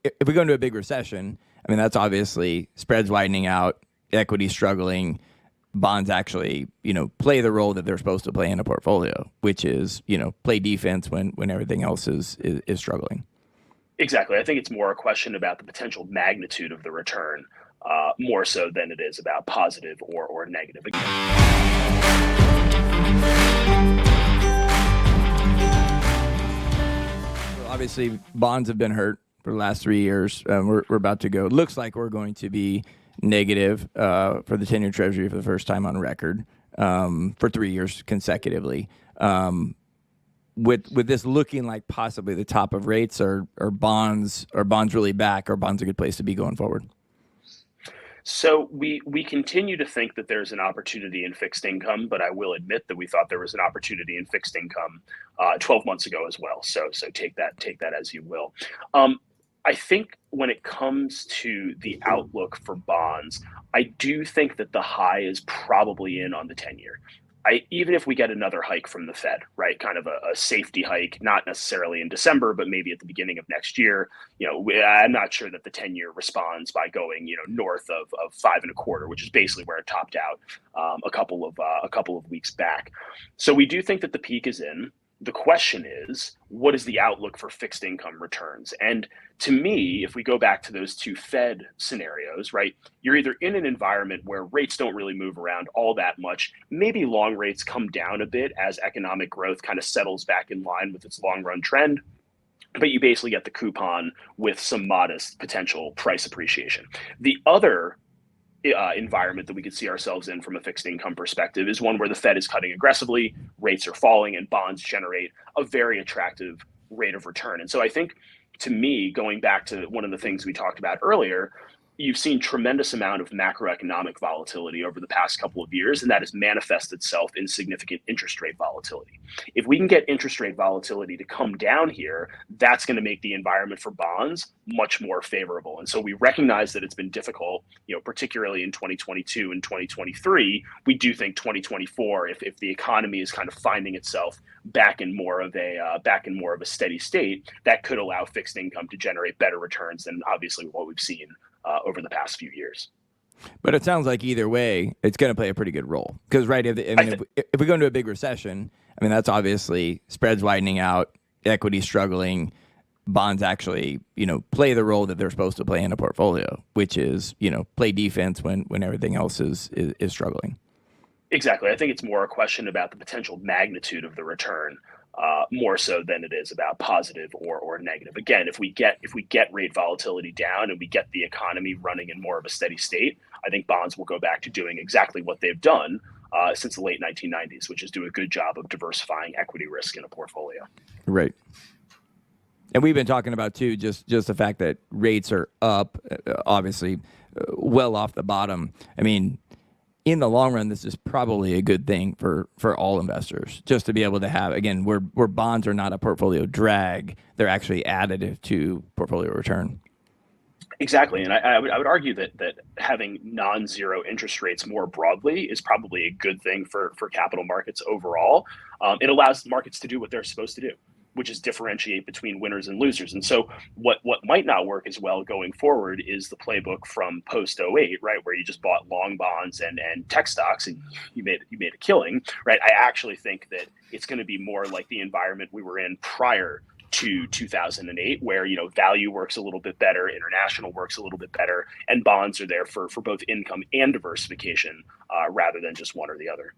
if we go into a big recession, I mean, that's obviously spreads widening out, equity struggling, bonds actually, play the role that they're supposed to play in a portfolio, which is, play defense when everything else is struggling. Exactly. I think it's more a question about the potential magnitude of the return, more so than it is about positive or negative. Obviously, bonds have been hurt for the last 3 years. We're about to go. It looks like we're going to be negative for the 10-year Treasury for the first time on record for 3 years consecutively. With this looking like possibly the top of rates, are bonds really back? Are bonds a good place to be going forward? So we continue to think that there's an opportunity in fixed income, but I will admit that we thought there was an opportunity in fixed income 12 months ago as well. So take that as you will. I think when it comes to the outlook for bonds, I do think that the high is probably in on the 10-year. Even if we get another hike from the Fed, right, kind of a safety hike, not necessarily in December, but maybe at the beginning of next year, I'm not sure that the 10-year responds by going, north of five and a quarter, which is basically where it topped out a couple of weeks back. So we do think that the peak is in. The question is, what is the outlook for fixed income returns? And to me, if we go back to those two Fed scenarios, right, you're either in an environment where rates don't really move around all that much, maybe long rates come down a bit as economic growth kind of settles back in line with its long run trend, but you basically get the coupon with some modest potential price appreciation. The other environment that we could see ourselves in from a fixed income perspective is one where the Fed is cutting aggressively, rates are falling, and bonds generate a very attractive rate of return. And so I think, to me, going back to one of the things we talked about earlier, you've seen tremendous amount of macroeconomic volatility over the past couple of years, and that has manifested itself in significant interest rate volatility. If we can get interest rate volatility to come down here, that's going to make the environment for bonds much more favorable. And so we recognize that it's been difficult, particularly in 2022 and 2023. We do think 2024, if the economy is kind of finding itself back in more of a steady state, that could allow fixed income to generate better returns than obviously what we've seen over the past few years. But it sounds like either way, it's going to play a pretty good role. Because, right, if we go into a big recession, I mean, that's obviously spreads widening out, equity struggling, bonds actually, play the role that they're supposed to play in a portfolio, which is, play defense when everything else is struggling. Exactly. I think it's more a question about the potential magnitude of the return, more so than it is about positive or negative. Again, if we get rate volatility down and we get the economy running in more of a steady state, I think bonds will go back to doing exactly what they've done since the late 1990s, which is do a good job of diversifying equity risk in a portfolio. Right. And we've been talking about, too, just the fact that rates are up, obviously, well off the bottom. I mean, in the long run, this is probably a good thing for all investors, just to be able to have, again, where bonds are not a portfolio drag, they're actually additive to portfolio return. Exactly. And I would argue that having non-zero interest rates more broadly is probably a good thing for capital markets overall. It allows markets to do what they're supposed to do, which is differentiate between winners and losers. And so what might not work as well going forward is the playbook from post '08, right, where you just bought long bonds and tech stocks and you made a killing, right? I actually think that it's going to be more like the environment we were in prior to 2008, where value works a little bit better, international works a little bit better, and bonds are there for both income and diversification rather than just one or the other.